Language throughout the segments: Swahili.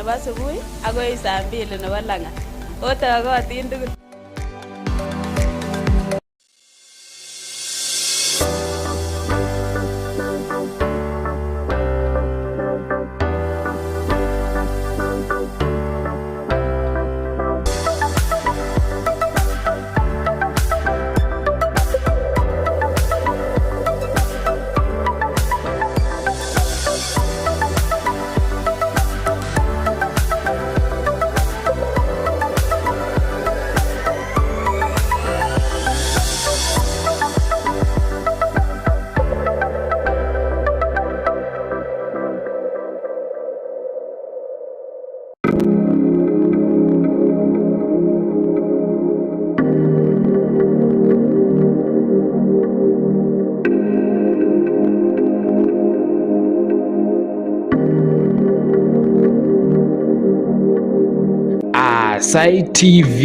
nebo subui agoi saa 2 nebo langat. Otokotin tugul. Aasai TV,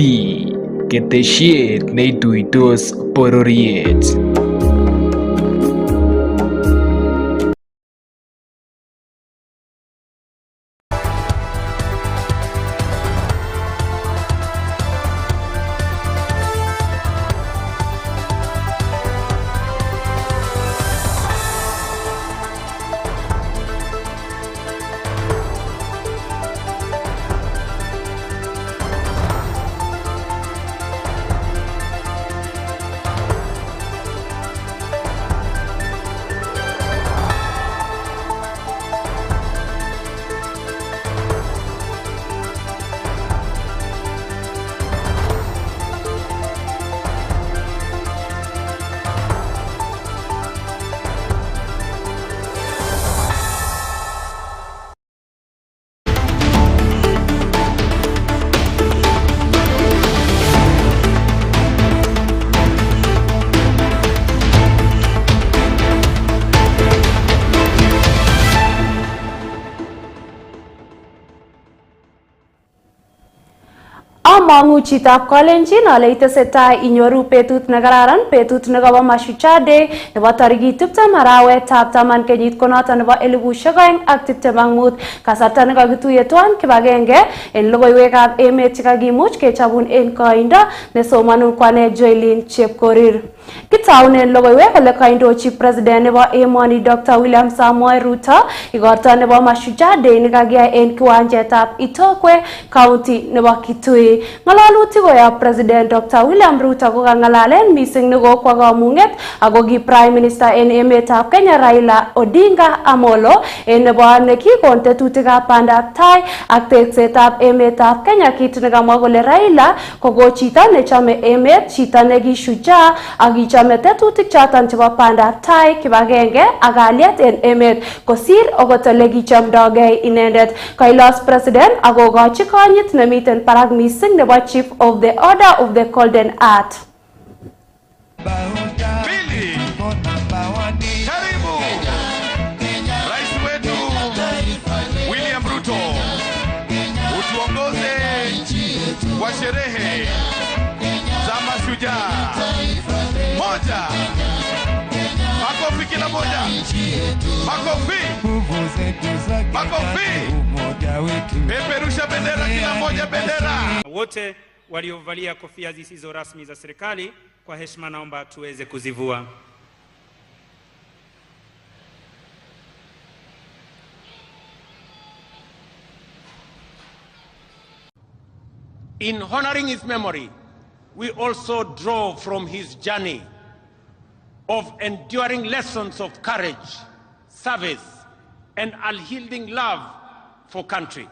ketesiet neituitos bororiet. Amangu chitab Kalenjin ale itesetai inyoru betut nekararan, betut nekabo Mashujaa Day nebo tarikit 20 arawetab 10 kenyit konoto nebo 2025. Kasarta nekakituye tuan kibagenge en logoiywekab emet chekakimuch kechabun en koindo nesomanun kwane Joylin Chepkorir. Kitaunen logoiwek kole kaindochi president nebo emoni Dr. William Samoei Ruto igorto nebo Mashujaa Day nekakiyai en kiwanjetab Itokwe County nebo Kitui. Ngalalutik koyob President Dr. William Ruto kokangalalen mising nekokwo kamunget ako ki Prime Minister en emetab Kenya Raila Odinga Amolo en nebo nekikon tetutikab bandab tai ak teksetab emetab Kenya, kit nekamwa kole Raila ko chito nechome emet, chito nekishujaa ak kichome tetutik choton chebo bandab tai, kibagenge ak kalyet en emet kosir okot ole kichomdogei inendet. Kailos President akokochi konyit nemiten barak mising nebo Chief of the Order of the Golden Heart. Pili, karibu Rais wetu William Ruto, utuongoze kwa sherehe za Mashujaa. Moja, makofi kila moja, makofi, makofi, peperusha bendera kila moja, bendera. Wote waliovalia kofia zisizo rasmi za serikali, kwa heshima naomba tuweze kuzivua. In honoring his memory, we also draw from his journey of enduring lessons of courage, service, and unyielding love for country.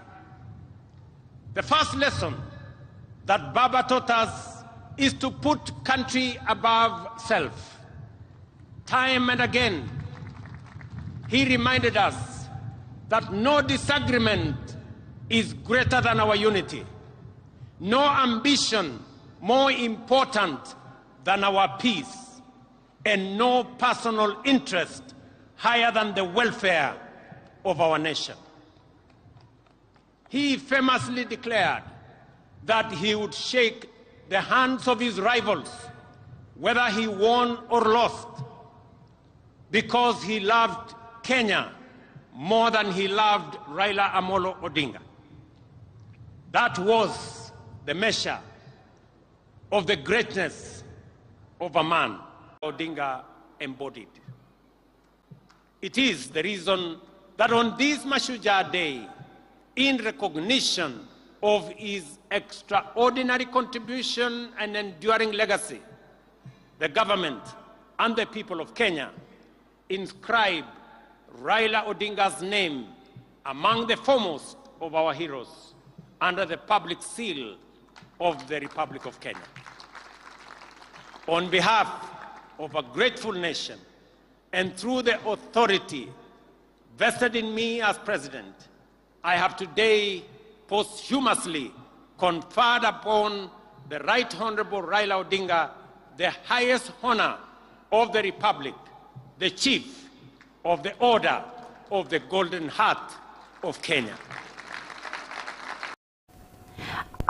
The first lesson that Baba taught us is to put country above self. Time and again, he reminded us that no disagreement is greater than our unity, no ambition more important than our peace, and no personal interest higher than the welfare of our nation. He famously declared that he would shake the hands of his rivals, whether he won or lost, because he loved Kenya more than he loved Raila Amolo Odinga. That was the measure of the greatness of a man Odinga embodied. It is the reason that on this Mashujaa Day, in recognition of his extraordinary contribution and enduring legacy, the government and the people of Kenya inscribe Raila Odinga's name among the foremost of our heroes under the public seal of the Republic of Kenya. On behalf of a grateful nation and through the authority vested in me as president, I have today posthumously conferred upon the Right Honorable Raila Odinga the highest honor of the Republic, the Chief of the Order of the Golden Heart of Kenya.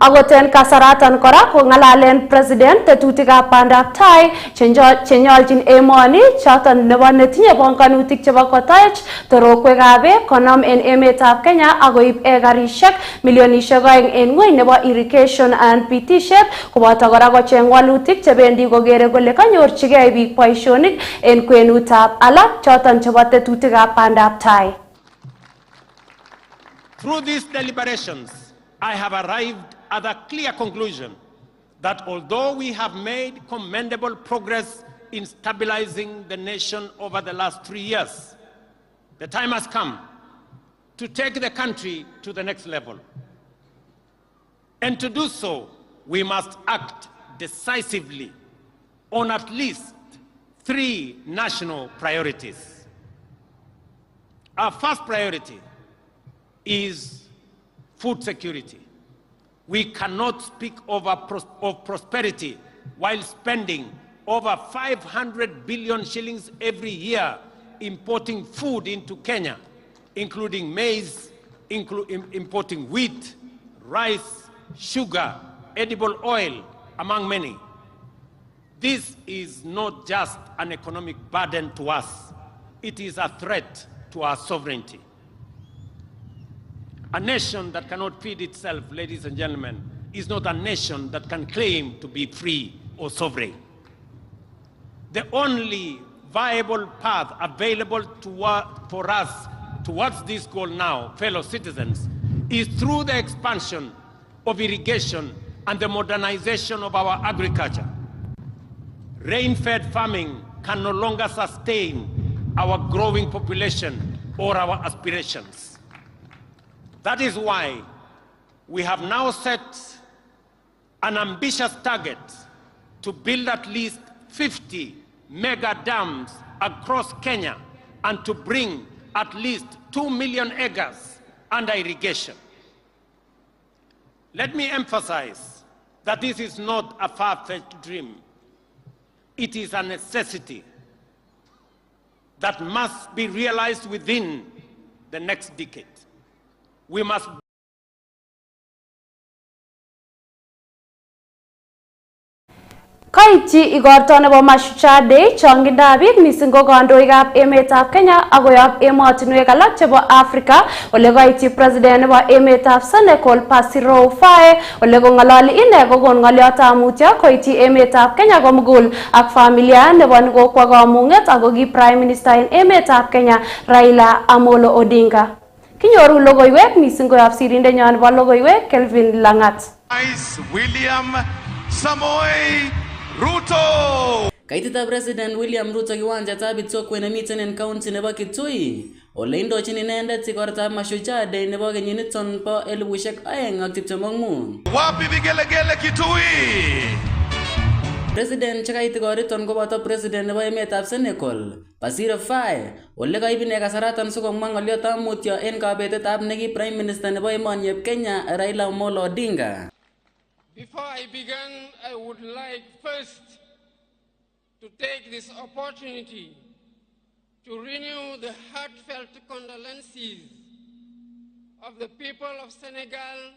Agoten kasaratan kora ko ngalalen president tetutikab bandab tai chenyoljin emoni choton nebo netinye bonganutik chebo kotach torokwekab konom en emetab Kenya akoib ekarishek milionishek 2 en ngweny nebo irrigation and pitisiet koboto kora kocheng walutik chebendi kokere kole kanyorchigei biik boisionik en kwenutab alak choton chebo tetutikab bandab tai. Through these deliberations, I have arrived at a clear conclusion that although we have made commendable progress in stabilizing the nation over the last 3 years, the time has come to take the country to the next level. And to do so, we must act decisively on at least 3 national priorities. Our first priority is food security. We cannot speak of prosperity while spending over 500 billion shillings every year importing food into Kenya, including maize, importing wheat, rice, sugar, edible oil, among many. This is not just an economic burden to us, it is a threat to our sovereignty. A nation that cannot feed itself, ladies and gentlemen, is not a nation that can claim to be free or sovereign. The only viable path available for us towards this goal now, fellow citizens, is through the expansion of irrigation and the modernization of our agriculture. Rain-fed farming can no longer sustain our growing population or our aspirations. That is why we have now set an ambitious target to build at least 50 mega dams across Kenya and to bring at least 2 million acres under irrigation. Let me emphasize that this is not a far-fetched dream. It is a necessity that must be realized within the next decade. We must Kaityi igorto nebo Mashujaa Day chongindab biik mising ko kandoikab emetab Kenya akoyob emotinwek alak chebo Afrika ole kaityi president nebo emetab Senegal Bassirou Faye ole kong'ololi ine kokon ng'oliotab mutyo koityi emetab Kenya komugul ak familia nebo kokwo kamung'et ako ki prime minister en emetab Kenya Raila Amolo Odinga. Kinyoru logoiwek mising koyob sirindenyon nebo logoiwek Kelvin Langat. William Samoei Ruto. Kaitita President William Ruto kiwanjatab Itsokwe nemiten en county nebo Kitui ole indochin inendet igortab Mashujaa Day nebo kenyiniton bo 2025. Wapi vigelegele Kitui? President chekait igoriton koboto President nebo emetab Senegal Bassirou Faye ole kaib ine kasaratan sikomwa ng'oliotab mutyo en kabetetab neki Prime Minister nebo emoni Kenya Raila Amolo Odinga. Before I begin, I would like first to take this opportunity to renew the heartfelt condolences of the people of Senegal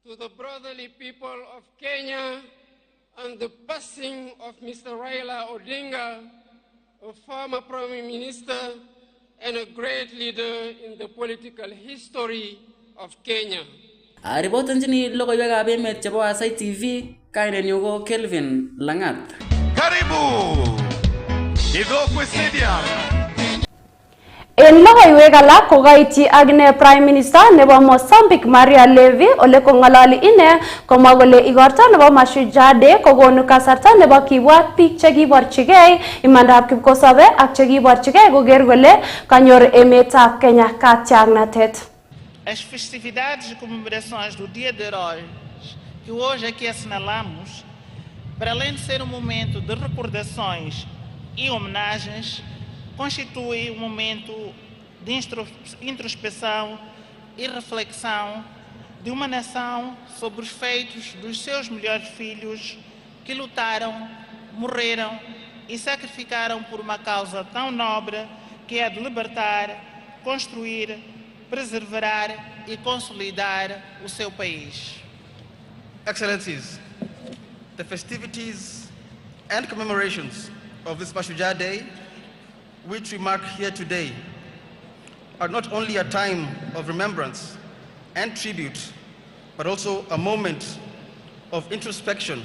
to the brotherly people of Kenya on the passing of Mr. Raila Odinga, a former Prime Minister and a great leader in the political history of Kenya. Aripotenjini logoiywekab emet chebo Aasai TV, kainenyu ko Kelvin Langat. Karibu Idhokwe Stadium. En logoiywek alak ko kaityi akine Prime Minister nebo Mozambique Maria Levy ole kongalali ine komwa kole igorto nebo Mashujaa Day kokonu kasarta nebo kibwat biik chekiborchigei imandab kipkosobe ak chekiborchigei koker kole kanyor emetab Kenya katyaknatet. As festividades e comemorações do Dia de Heróis que hoje aqui assinalamos, para além de ser um momento de recordações e homenagens, constitui um momento de introspecção e reflexão de uma nação sobre os feitos dos seus melhores filhos que lutaram, morreram e sacrificaram por uma causa tão nobre que é de libertar, construir, preservar e consolidar o seu país. Excellencies, the festivities and commemorations of this Mashujaa Day, which we mark here today, are not only a time of remembrance and tribute, but also a moment of introspection,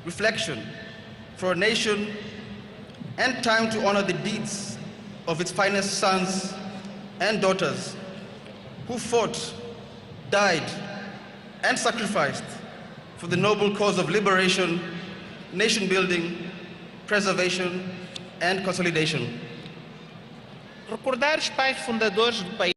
reflection for a nation, and time to honor the deeds of its finest sons and daughters who fought, died, and sacrificed for the noble cause of liberation, nation building, preservation, and consolidation. Recordar os pais fundadores do país.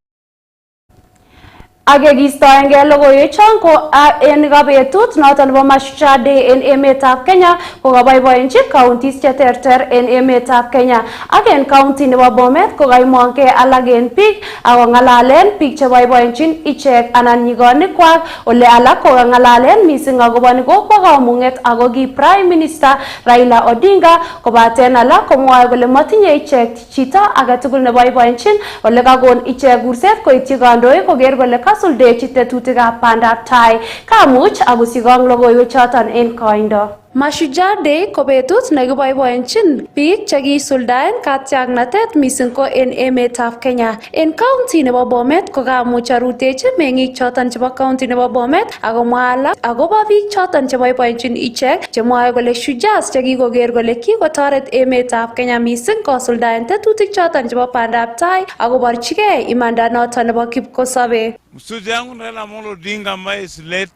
Agegistoenge logoiwechon ko en kabetut noton nebo Mashujaa Day en emetab Kenya ko kaboiboenchi counties cheterter en emetab Kenya ak en county nebo Bomet ko kaimongke alak en biik ako ngalalen biik cheboiboenchin ichek anan nyigonikwak ole alak ko ngalalen mising akobo ni kokwo kamunget ako ki Prime Minister Raila Odinga kobaten alak komwoe kole matinye ichek chito agetugul neboiboenchin ole kakon ichek kurset koityi kandoik koker kole kasuldechi tetutikab bandab tai. Kamuch akusikong logoiwechoton en koindo. Mashujaa Day ko betut nekiboiboenchin biik chekisuldaen katyaknatet mising ko en emetab Kenya. En county nebo Bomet ko kamuch arutechi meng'ik choton chebo county nebo Bomet akomwa alak akobo biik choton cheboiboenchin ichek chemwoe kole shujaas chekikoker kole kikotoret emetab Kenya mising kosuldaen tetutik choton chebo bandab tai akoborchigei imanda noton nebo kipkosobe. Msuja yangu Raila Amolo Odinga ambaye is late.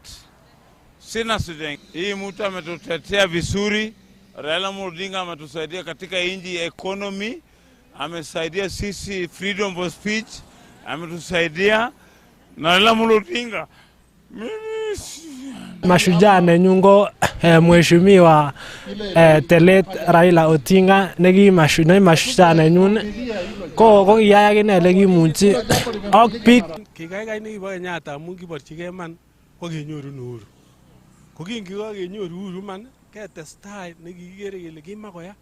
Sina sujengi. Hii mtu ametutetea vizuri. Raila Amolo Odinga ametusaidia katika inji economy. Amesaidia sisi freedom of speech. Ametusaidia na Raila Amolo Odinga. Mashujaa nenyungo mheshimiwa telet Raila Odinga negi mashujaa nenyun ko kiyaya kine lekimunchi ak biik kikaikai nekibo Kenyatta amun kiborchigei man ko kenyoru uhuru. Ko kingekenyoru uhuru man ketestai nekikere kele kimakoya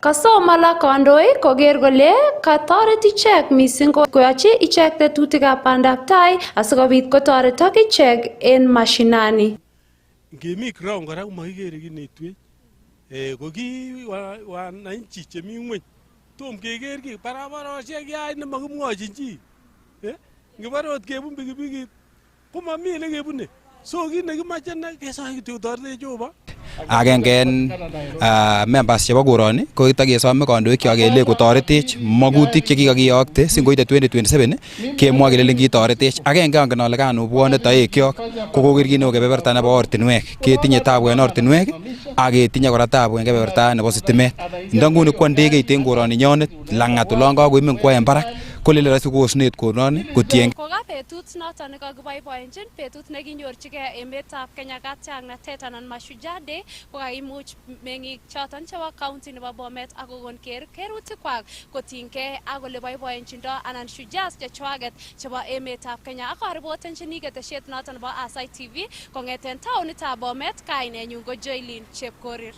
Kasomala kandoik koker kole katoret ichek mising koyochi ichek tetutikab bandab tai asikobit kotoretok ichek en mashinani. Ngemi ground kora komakikere kit neitwech. Ko ki wananchi chemi ngweny tom keker ki barabarosiek yai nemakimwochin chi. Ngibare ot kebun pikipikit komami ole kebune. So kit nekimache kesoi kityo toretech Jehova. Agenge en members chebo koroni ko kitakesome kandoik kyok kele kotoretech magutik chekikakiyokte singoite 2027 kemwa kele kitoretech. Agenge angen ale kanobwone toekyok ko kokirkine kebeberta nebo ortinwek. Ketinye tabu en ortinwek ak ketinye kora tabu en kebeberta nebo sitimet. Ndanguni kwa ndegeit en koroni nyonet langat olon kakoimen kwa en barak kolele rasi kosnet koroni kotieng. Koka betut noton nekakiboiboenchin betut nekinyorchigei emetab Kenya katyaknatet anan Mashujaa Day ko kaimuch meng'ik choton chebo county nebo Bomet ak kokon kerutikwak kotinygei ak ole boiboenchindo anan shujaas chechwaget chebo emetab Kenya ak aripotenchini ketesiet noton nebo Aasai TV kong'eten taonitab Bomet. Kainenyun ko Joylin Chepkorir.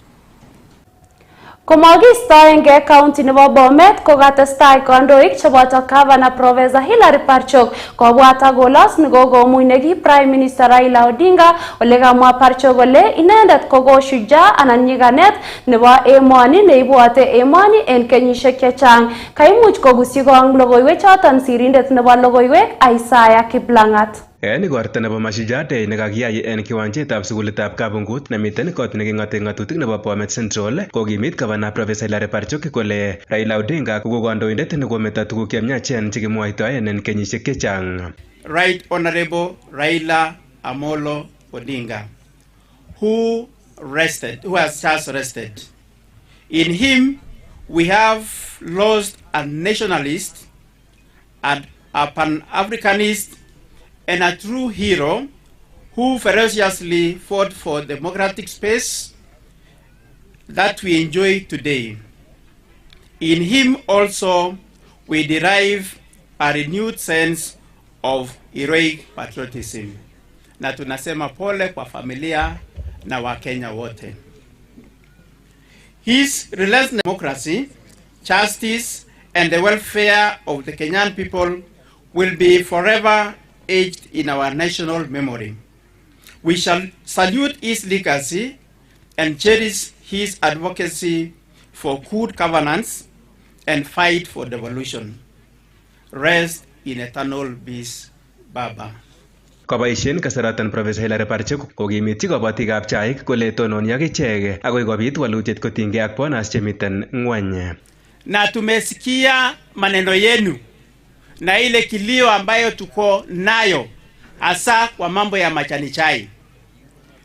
Komakistoenge county nebo Bomet kokatestai kandoik cheboto Governor Professor Hilary Parchok kobwat akolos nekokomuny neki Prime Minister Raila Odinga ole kamwa Parchok kole inendet koko shujaa anan nyikanet nebo emoni neibwate emoni en kenyisiek chechang. Kaimuch kogusyi kong logoiwek choton sirindet nebo logoiwek Aasai Kiplangat. En igorta nebo Mashujaa Day nekakiyai en kiwanjetab sukulitab Kabungut nemiten kot neking'oten ng'atutik nebo Bomet Central, kokimit Governor Professor Hilary Parchok kole Raila Odinga ko kandoindet nekometo tuguk chemyachen chekimwoitoen en kenyisiek chechang. Right Honorable Raila Amolo Odinga, who has just rested. In him, we have lost a nationalist and a pan-Africanist and a true hero who ferociously fought for democratic space that we enjoy today. In him also, we derive a renewed sense of heroic patriotism. Na tunasema pole kwa familia na Wakenya wote. His relentless democracy, justice, and the welfare of the Kenyan people will be forever etched in our national memory. We shall salute his legacy and cherish his advocacy for good governance and fight for devolution. Rest in eternal peace, Baba. Koboisien kasaratan Professor Hilary Parchok kokimiti kobotikab chaik kole tononi ak ichek akoi kobit walutiet kotinygei ak bonus chemiten ng'wony. Na tumesikia maneno yenu na ile kilio ambayo tuko nayo hasa kwa mambo ya majani chai.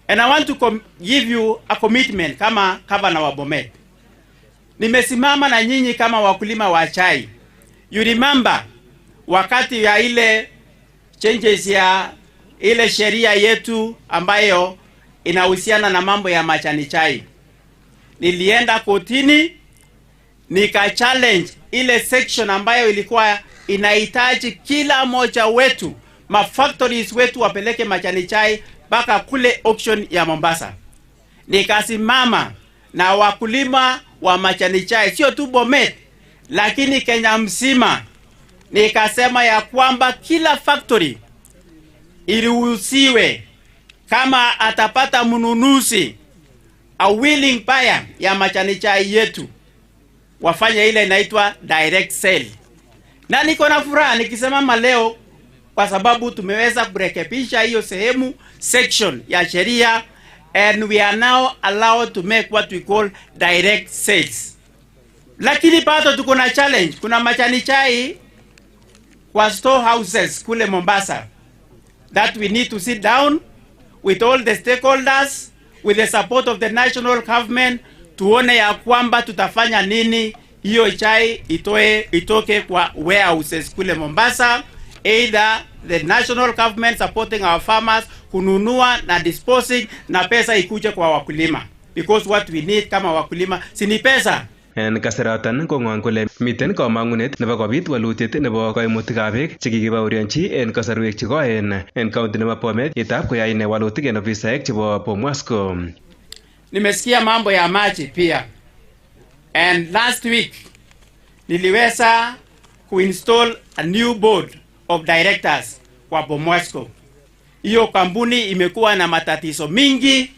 And I want to give you a commitment kama Governor wa Bomet. Nimesimama na nyinyi kama wakulima wa chai. You remember wakati ya ile changes ya ile sheria yetu ambayo inahusiana na mambo ya majani chai. Nilienda kotini nika challenge ile section ambayo ilikuwa inahitaji kila moja wetu factories wetu wapeleke majani chai mpaka kule auction ya Mombasa. Nikasimama na wakulima wa majani chai sio tu Bomet lakini Kenya mzima, nikasema ya kwamba kila factory iruhusiwe kama atapata mnunuzi, a willing buyer ya majani chai yetu, wafanye ile inaitwa direct sale. Na niko na furaha nikisimama leo kwa sababu tumeweza kurekebisha hiyo sehemu section ya sheria, and we are now allowed to make what we call direct sales. Lakini bado tuko na challenge. Kuna majani chai kwa storehouses kule Mombasa that we need to sit down with all the stakeholders, with the support of the national government, tuone ya kwamba tutafanya nini hiyo chai itoke kwa warehouses kule Mombasa, either the national government supporting our farmers kununua na disposing na pesa ikuje kwa wakulima, because what we need kama wakulima si ni pesa. En kasaratan kong'wan kole miten kamang'unet nebo kobit walutiet nebo kaimutikab beek chekikibaorionchi en kasarwek chekoen en kaunti nebo Bomet yetab koyai ine walutik en ofisaek chebo Bomwasco. Nimesikia mambo ya maji pia, and last week niliweza kuinstall a new board of directors kwa Bomwasco. Hiyo kampuni imekuwa na matatizo mingi,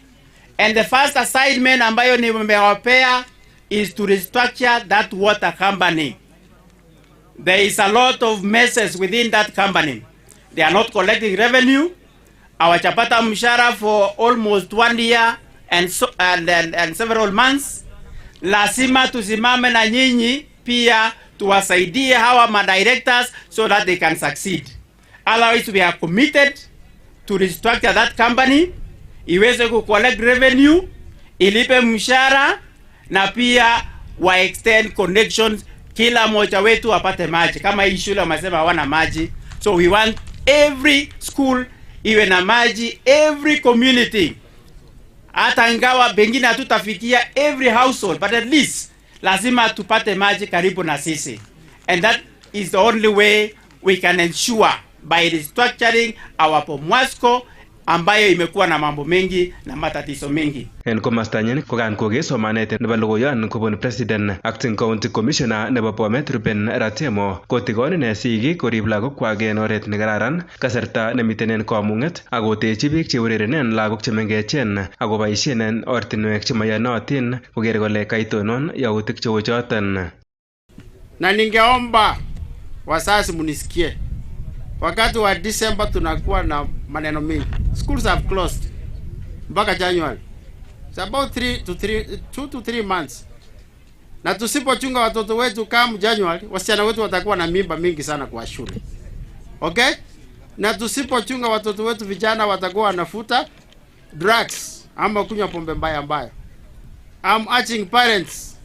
and the first assignment ambayo nimewapea is to restructure that water company. There is a lot of messes within that company. They are not collecting revenue. Hawajapata mshahara for almost 1 year and several months. Lazima tusimame na nyinyi pia tuwasaidie hawa directors so that they can succeed. Otherwise we are committed to restructure that company, iweze ku collect revenue, ilipe mshahara, na pia wa extend connections, kila moja wetu apate maji. Kama hii shule wamesema hawana maji, so we want every school iwe na maji, every community. Hata ingawa pengine hatutafikia every household, but at least lazima tupate maji karibu na sisi. And that is the only way we can ensure, by restructuring our Bomwasco ambayo imekuwa na mambo mengi na matatizo mengi. En komastanyin kokan koge somanet nebo logoyan kobun President Acting County Commissioner nebo Bomet Ruben Ratemo kotikoni ne sigik korib lagokwak en oret nekararan kasarta nemiten en komung'et ak kotechi biik cheurerenen lagok chemengechen ak koboisien en ortinwek chemoyonotin koker kole kaitonon yautik cheu choton. Na ningeomba wazazi munisikie, wakati wa December tunakuwa na maneno mengi. Schools have closed mpaka January. It's about 2 to 3 months. Na tusipochunga watoto wetu kama January, wasichana wetu watakuwa na mimba mingi sana kwa shule. Okay? Na tusipochunga watoto wetu vijana watakuwa wanafuta drugs ama kunywa pombe mbaya. I'm urging parents,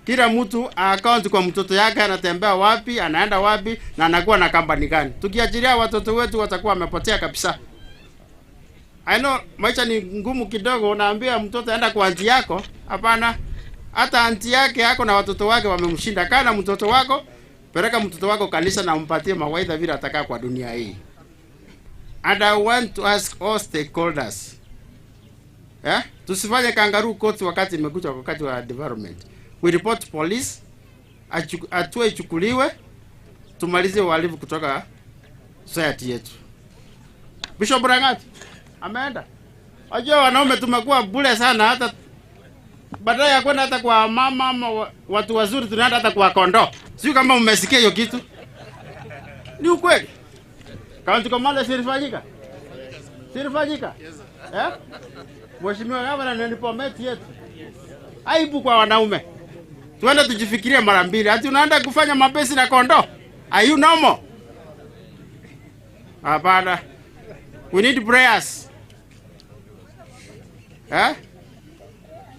kila mtu account kwa mtoto yake, anatembea wapi, anaenda wapi na anakuwa na kampani gani. Tukiachilia watoto wetu watakuwa wamepotea kabisa. I know maisha ni ngumu kidogo, unaambia mtoto aenda kwa aunti yako. Hapana, hata aunti yake yako na watoto wake wamemshinda. Kana mtoto wako, peleka mtoto wako kanisa na umpatie mawaidha vile atakaa kwa dunia hii. And I want to ask all stakeholders, tusifanye kangaroo court wakati imekuja wakati wa development. We report police, hatua ichukuliwe, tumalize uhalifu kutoka society yetu. Bishop Rangati ameenda. Wajua wanaume tumekuwa bure sana, hata badala ya kwenda hata kwa mama ama watu wazuri tunaenda hata kwa kondoo. Sio kama mmesikia hiyo kitu. Ni ukweli. Kaunti komanda sirifanyika? Sirifanyika? Mheshimiwa Gavana ndio Bomet yetu. Aibu kwa wanaume. Tuende tujifikirie mara mbili. Ati unaenda kufanya mapesi na kondoo? Are you normal? Hapana. We need prayers.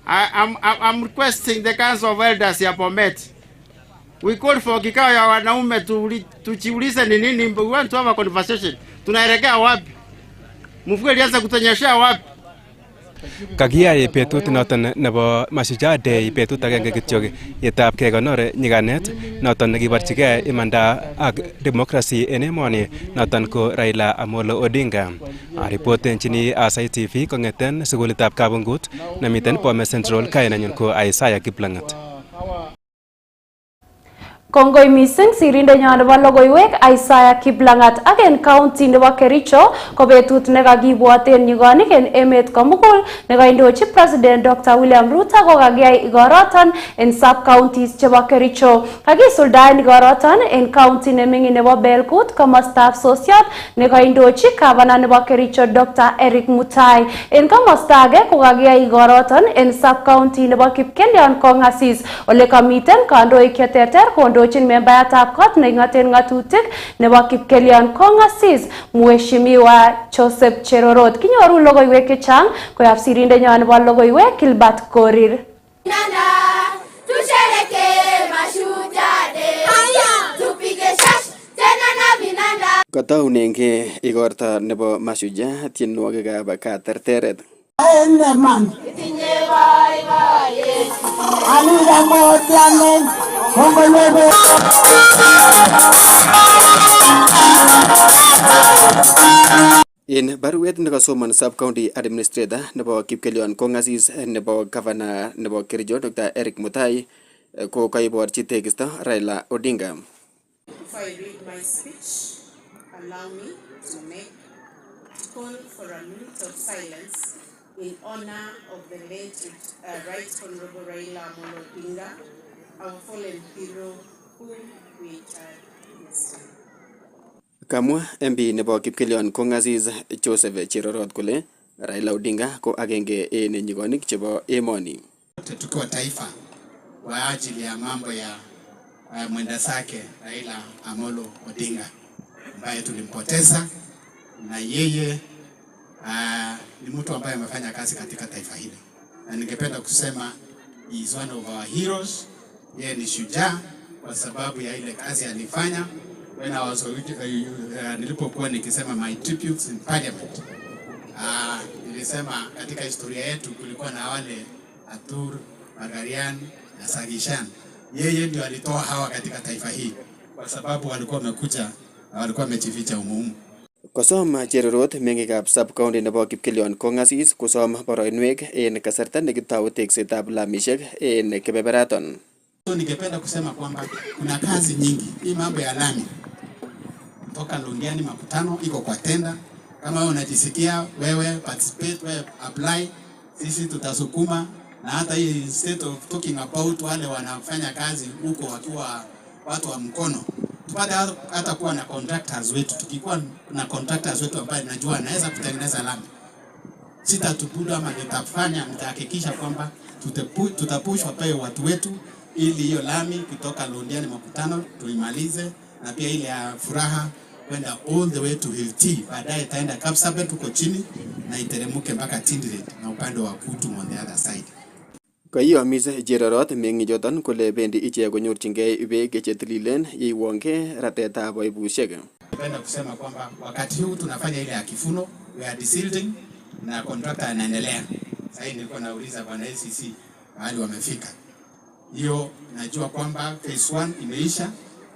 I'm requesting the Council of Elders ya Bomet. We call for kikao ya wanaume tujiulize ni nini, we want to have a conversation. Tunaelekea wapi? Mvua ilianza kutonyesha wapi? Kakiyae betut noton nebo Mashujaa Day betut agenge kityo yetab kekonor nyikanet noton nekiborchigei imanda ak democracy en emoni noton ko Raila Amolo Odinga. Ripotenchini Aasai TV kong'eten sukulitab Kabungut nemiten Bomet Central. Kainenyin ko Aasai Kiplangat. Kongoi mising sirindenyo nebo logoiwek Aasai Kiplangat ak en county nebo Kericho ko betut nekakibwaten nyigonik en emet komugul nekaindochi President Dr. William Ruto kokakiyai igoroton en sub counties chebo Kericho. Kakisuldaen igoroton en county neming'in nebo Belkut komostab Sosiot nekaindochi Governor nebo Kericho Dr. Eric Mutai. En komosta age kokakiyai igoroton en sub county nebo Kipkelion Kong'asis ole kamiten kandoik cheterter kondochin membayatab kot neing'oten ng'atutik nebo Kipkelion Kong'asis Mheshimiwa Joseph Cherorot. Kinyoru logoiwek chechang koyob sirindenyo nebo logoiwek Gilbert Korir. Kataunenge igorta nebo Mashujaa tienwogikab katerteret. In baruet nekasomon sub-county administrator nebo Kipkelion Kong'asis nebo Governor nebo Kericho Dr. Eric Mutai ko kaiborchi tekisto Raila Odinga. Before I read my speech, allow me to call for a minute of silence in honor of the late Right Honorable Raila Amolo Odinga, our fallen hero whom we retired yesterday. Kamwa MP nebo Kipkelion Kong'asis Joseph Cherorot kole Raila Odinga ko agenge en nyigonik chebo emoni. Tukiwa taifa kwa ajili ya mambo ya mwenda zake Raila Amolo Odinga ambaye tulimpoteza, na yeye ni mtu ambaye amefanya kazi katika taifa hili, na ningependa kusema he is one of our heroes. Yeye ni shujaa kwa sababu ya ile kazi alifanya. When I was nilipokuwa nikisema my tributes in parliament, nilisema katika historia yetu kulikuwa na wale Atur, Magarian na Sagishan. Yeye ndio alitoa hawa katika taifa hili kwa sababu walikuwa wamekuja na walikuwa wamejificha umuhimu. Kosom cherorot mengikab sub-county nebo Kipkelion kongasis kosom boroinwek en kasarta nekitou teksetab lamishek en kebeberaton. So ningependa kusema kwamba kuna kazi nyingi. Hii mambo ya lami toka Londiani makutano iko kwa tenda. Kama wewe unajisikia wewe participate, wewe apply, sisi tutasukuma. Na hata hii instead of talking about wale wanafanya kazi huko wakiwa watu wa mkono, tupate hata kuwa na contractors wetu. Tukikuwa na contractors wetu ambao najua anaweza kutengeneza lami, sitatubudu ama nitahakikisha kwamba tutapush wapewe watu wetu ili hiyo lami kutoka Londiani makutano tuimalize, na pia ile ya Furaha kwenda all the way to Hilti, baadaye itaenda Kapsabet huko chini na iteremuke mpaka Tindiret na upande wa Kutu on the other side. Kwa hiyo amise cherorot mengichoton kole bendi ichek konyorchingei beek chetililen yeiwonge ratetab oibushek. Napenda kusema kwamba wakati huu tunafanya ile ya Kifuno, we are desilting na contractor anaendelea. Sasa nilikuwa nauliza bwana ACC mahali wamefika. Hiyo najua kwamba phase 1 imeisha.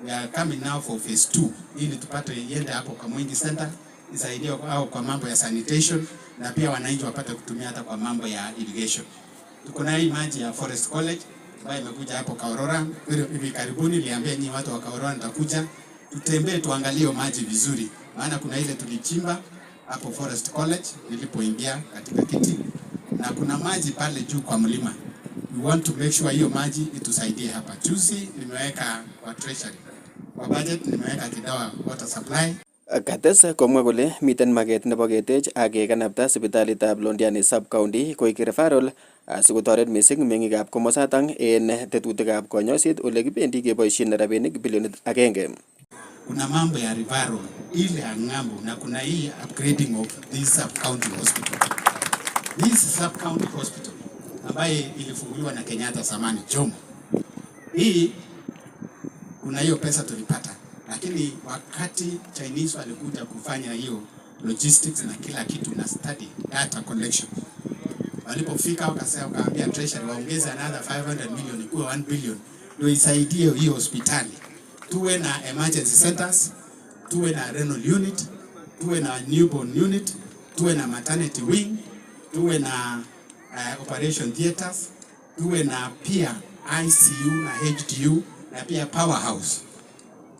We are coming now for phase 2 ili tupate iende hapo kwa Mwingi Center isaidie au kwa mambo ya sanitation, na pia wananchi wapate kutumia hata kwa mambo ya irrigation. Tuko na hii maji ya Forest College ambayo imekuja hapo Kaorora hivi karibuni. Niliambia nyinyi watu wa Kaorora nitakuja tutembee tuangalie maji vizuri, maana kuna ile tulichimba hapo Forest College nilipoingia katika kiti, na kuna maji pale juu kwa mlima. We want to make sure hiyo maji itusaidie hapa. Juzi nimeweka kwa treasury, kwa budget nimeweka kidawa water supply. Katesa komwa kole miten maket nebo ketech ak kekanapta sipitalitab Londiani sub-county koik referral asikotoret mising mengikab komosatan en tetutikab konyoiset ole kibendi keboisien rabinik bilionit 1. Kuna mambo ya referral ile ya ng'ambo na kuna hii upgrading of this sub-county hospital. This sub-county hospital ambaye ilifunguliwa na Kenyatta zamani Jomo. Hii kuna hiyo pesa tulipata, lakini wakati Chinese walikuja kufanya hiyo logistics na kila kitu na study data collection, walipofika wakaambia treasury waongeze another 500 million ikuwa 1 billion ndio isaidie hiyo hospitali. Tuwe na emergency centers, tuwe na renal unit, tuwe na newborn unit, tuwe na maternity wing, tuwe na operation theaters, tuwe na pia ICU na HDU na pia powerhouse.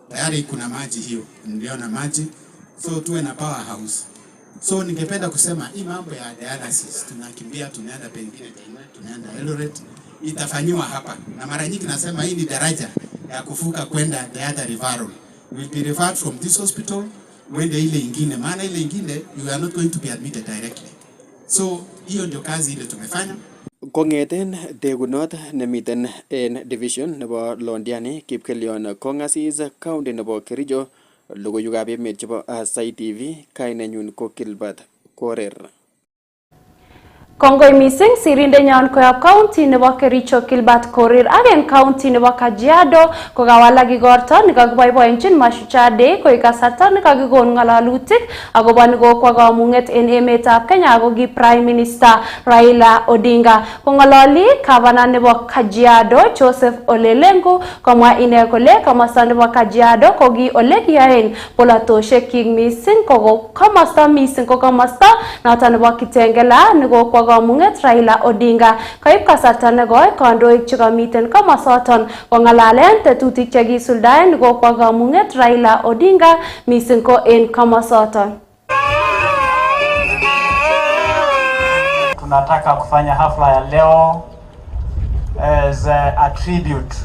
Tayari kuna maji hiyo, niliona maji, so tuwe na powerhouse. So ningependa kusema hii mambo ya dialysis tunakimbia, tunaenda pengine tunaenda Eldoret, itafanywa hapa. Na mara nyingi nasema hii ni daraja ya kufuka kwenda the other referral. We will be referred from this hospital wende ile ingine, maana ile ingine you are not going to be admitted directly. So hiyo ndio kazi ile tumefanya. Kongeten tegunot nemiten en division nebo Londiani Kipkelion kongasis county nebo Kericho, logoiywekab emet chebo Aasai TV, kainenyun ko Gilbert Korer. Kongoi mising sirindenyon koyob county nebo Kericho Gilbert Korir ak en county nebo Kajiado kokawalak igorto nekakiboiboenjin Mashujaa Day koik kasarta nekakikon ng'alalutik akobo nekokwo kamung'et en emetab Kenya ako ki Prime Minister Raila Odinga. Kong'ololi gavana nebo Kajiado Joseph Ole Lenku komwa ine kole komosta nebo Kajiado ko ki ole kiyaen polatosiekyik mising ko komosta mising ko komosta noton nebo Kitengela nekokwo kamung'et Raila Odinga. Kaib kasarta nekoi kandoik chekamiten komosoton kong'alalen tetutik chekisuldaen nekokwo kamung'et Raila Odinga mising ko en komosoton. Tunataka kufanya hafla ya leo as a tribute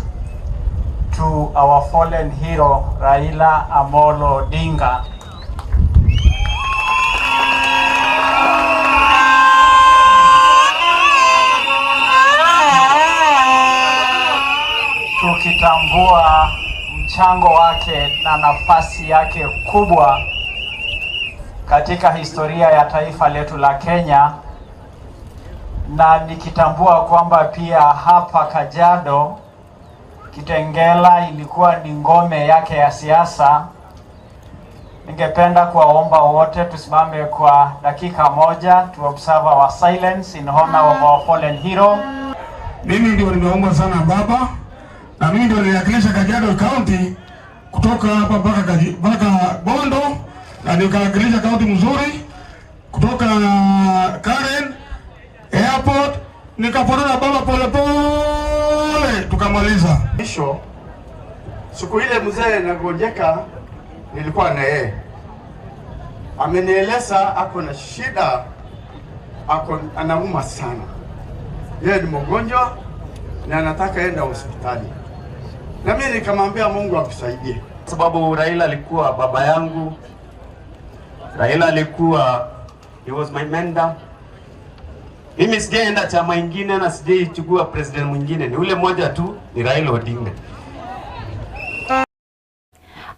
to our fallen hero Raila Amolo Odinga. Tukitambua mchango wake na nafasi yake kubwa katika historia ya taifa letu la Kenya, na nikitambua kwamba pia hapa Kajiado Kitengela ilikuwa ni ngome yake ya siasa, ningependa kuwaomba wote tusimame kwa dakika moja to observe our silence in honor of our fallen hero. Mimi ndio nimeomba sana baba, na mimi ndio niliwakilisha Kajiado County kutoka hapa mpaka Bondo na nikawakilisha kaunti mzuri kutoka Karen airport, nikapona na baba pole tukamaliza. Mwisho siku ile mzee nagonjeka, nilikuwa na yeye, amenieleza ako na shida, anauma sana, yeye ni mgonjwa na anataka enda hospitali, na mimi nikamwambia Mungu akusaidie, sababu Raila alikuwa baba yangu. Raila alikuwa, he was my mentor. Mimi sijaenda chama ingine na sijaichukua president mwingine, ni ule mmoja tu, ni Raila Odinga.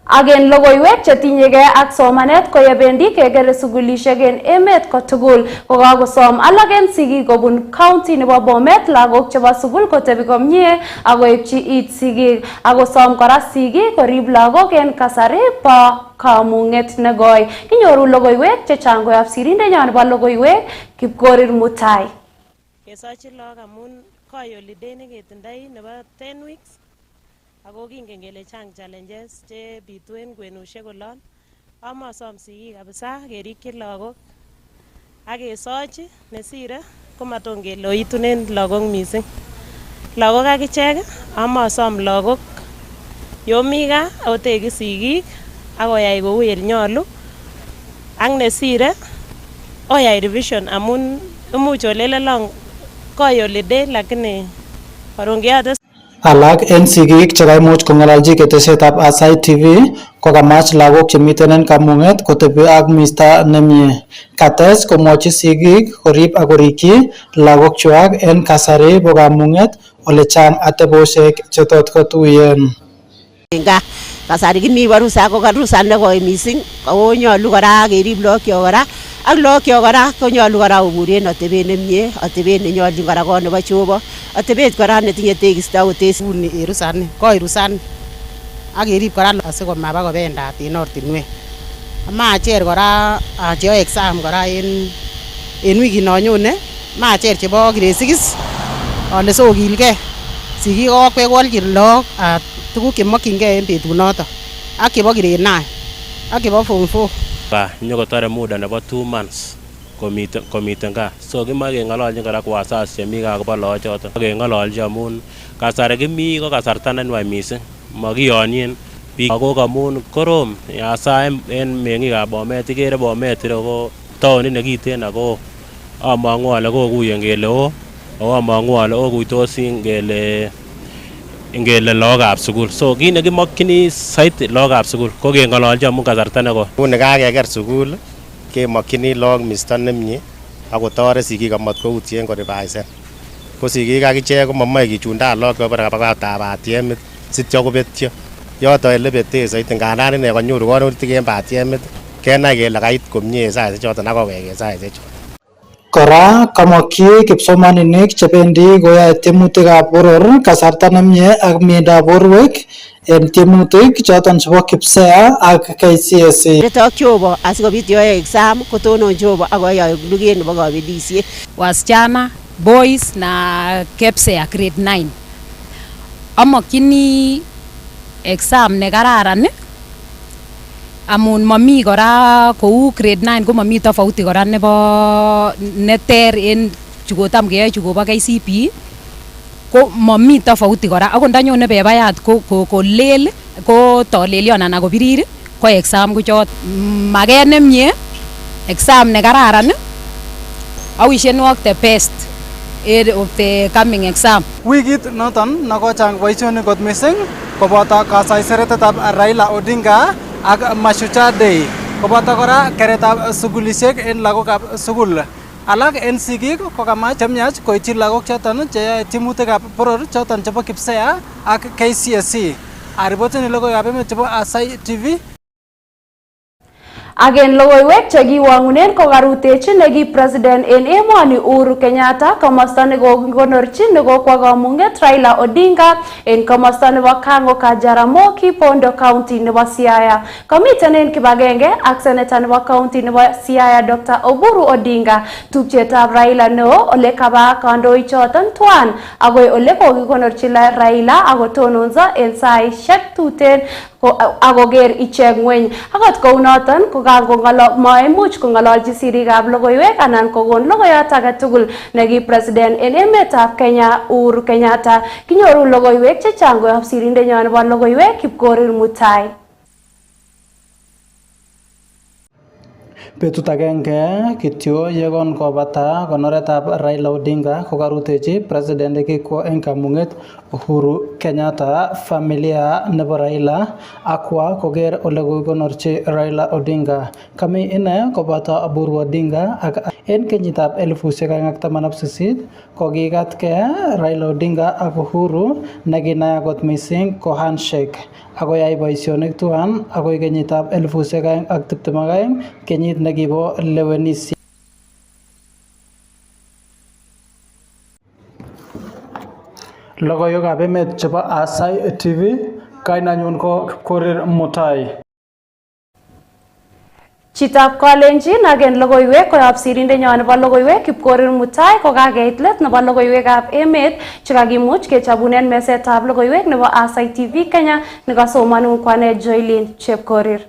Agen logoiwek chetinyegei ak somanet koyebendi kegere sugulishek en emet kotugul kokakosom alak en sigik kobun county nebo Bomet lagok chebo sugul kotebi komie akoipchi it sigik akosom kora sigik korib lagok en kasari bo kamunget negoi. Kinyoru logoiwek chechang koyob sirindenyon nebo logoiwek Kipkorir Mutai. Kesochi lagok amun koi holiday neketindoi nebo 10 weeks. Ako kingen kele chang challenges che bitu en kwenushek olon. Amasom sigik kabisa kerikyi lagok ak kesochi nesire komaton keloitunen lagok mising. Lagok akichek amasom lagok yomi gaa oteki sigik akoyai kou yenyolu ak nesire oyai revision amun imuch olele long koi holiday lakini karon keyote. Alak en sigik chekaimuch kong'alalchi ketesetab Aasai TV kokamach lagok chemiten en kamung'et kotebi ak mista nemie. Kates komwochi sigik korib ak korikyi lagok chwak en kasari bo kamung'et ole chang atebosiek chetot kotuyen. Kasari kimi barusa ko karusa nekoi mising ako nyolu kora kerib lagok kora ak lagok kora konyolu kora koburen atebet nemie, atebet nenyolchin kora kot nebo Jehova, atebet kora netinye tekisto kotesuni rusani koi rusani ak kerib kora asikomaba kobendat en ortinwek. Maacher kora cheyoe exam kora en wikit nonyone, maacher chebo grade 6 ale sokilgei sigik kokwewolchi lagok tuguk chemokyingei en betunoton ak chebo grade 9 ak chebo form 4. Nyokotore muda nebo 2 months komiten gaa. So kimoe keng'ololchin kora kwa wazazi chemi gaa akobo lagochoton. Keng'ololchi amun kasari kimi ko kasarta nenwach mising. Makiyonyen biik lagok amun korom Aasai en meng'ikab Bomet. Ikere Bomet ko taonit nekiten ako among'u ale kokuyen kele oo ako among'u ale okuitosi ngele lagokab sugul. So kit nekimokyini saiti lagokab sugul ko keng'ololchi amun kasarta nekoi. Nguni kakeker sugul kemokyini lagok misto nemie akotoret sigik amat koutien korivaisen. Ko sigik akichek komamoe kichundat lagok kobore kaba kotab batiemit sityo kobetyo. Yoto ele bete saiti ngandan ine konyoru konutik en batiemit kenai kele kait komie saisiek choton akowek en saisiek choton. Kora kamokyi kipsomaninik chebendi koyae tiemutikab boror kasarta nemie ak miendab borwek en tiemutik choton chebo KPSEA ak KCSE. Retok Jehova asikobit yoe exam kotonon Jehova akoyoe luget nebo kabelisiet. Wasichana, boys na KPSEA grade 9. Amokyini exam nekararan amun mami kora kou grade 9 ko mami tofauti kora nebo neter en chukotam keyoe chukobo KCPE ko mami tofauti kora akot ndanyone bebayat ko lel ko tolelion anan ko birir ko exam ko chot maket nemie exam nekararan awishenwok the best of the coming exam. Wikit noton nakochang boisionik kot mising koboto kasaiseretetab Raila Odinga ak Mashujaa Day koboto kora keretab sugulisiek en lagokab sugul. Alak en sigik kokamach chemiach koityi lagok choton cheyoe tiemutikab boror choton chebo KPSEA ak KCSE. Aripoteni logoiwekab emet chebo Aasai TV. Agen logoiwek chekiwangunen kokarutechi neki president en emoni Uhuru Kenyatta komosta nekokikonorchi nekokwa kamung'et Raila Odinga en komosta nebo Kango Kajaramogi Bondo County nebo Siaya. Komiten en kibagenge ak senator nebo county nebo Siaya Dr. Oburu Odinga tupchetab Raila neo ole kaba kandoichoton twan agoi ole kokikonorchi Raila akotononso en saisiek tuten akoker ichek ngweny. Akot kounoton maimuch kong'ololji sirikab logoiwek anan kokon logoiyot age tugul neki president en emetab Kenya Uhuru Kenyatta. Kinyoru logoiwek chechang koyob sirindenyo nebo logoiwek Kipkorir Mutai. Betut agenge kityo yekon kobata konoretab Raila Odinga kokarutechi president kikwo eng kamung'et Uhuru Kenyatta familia nebo Raila akwa koker ole kokikonorchi Raila Odinga. Kami ine koboto Oburu Odinga ak en kenyitab 2018 kokikatkei Raila Odinga ak Uhuru nekinayak kot missing ko handshake akoyai boisionik tuan akoi kenyitab 2022 kenyit nekibo lewenisiet. Logoiywekab emet chebo Aasai TV, kainanyun ko Kipkorir Mutai. Chitab Kalenjin agen logoiwek koyob sirindenyo nebo logoiwek Kipkorir Mutai kokakeit let nebo logoiwekab emet chekakimuch kechobunen mesetab logoiwek nebo Aasai TV Kenya nekasomanun kwanet Joylin Chepkorir.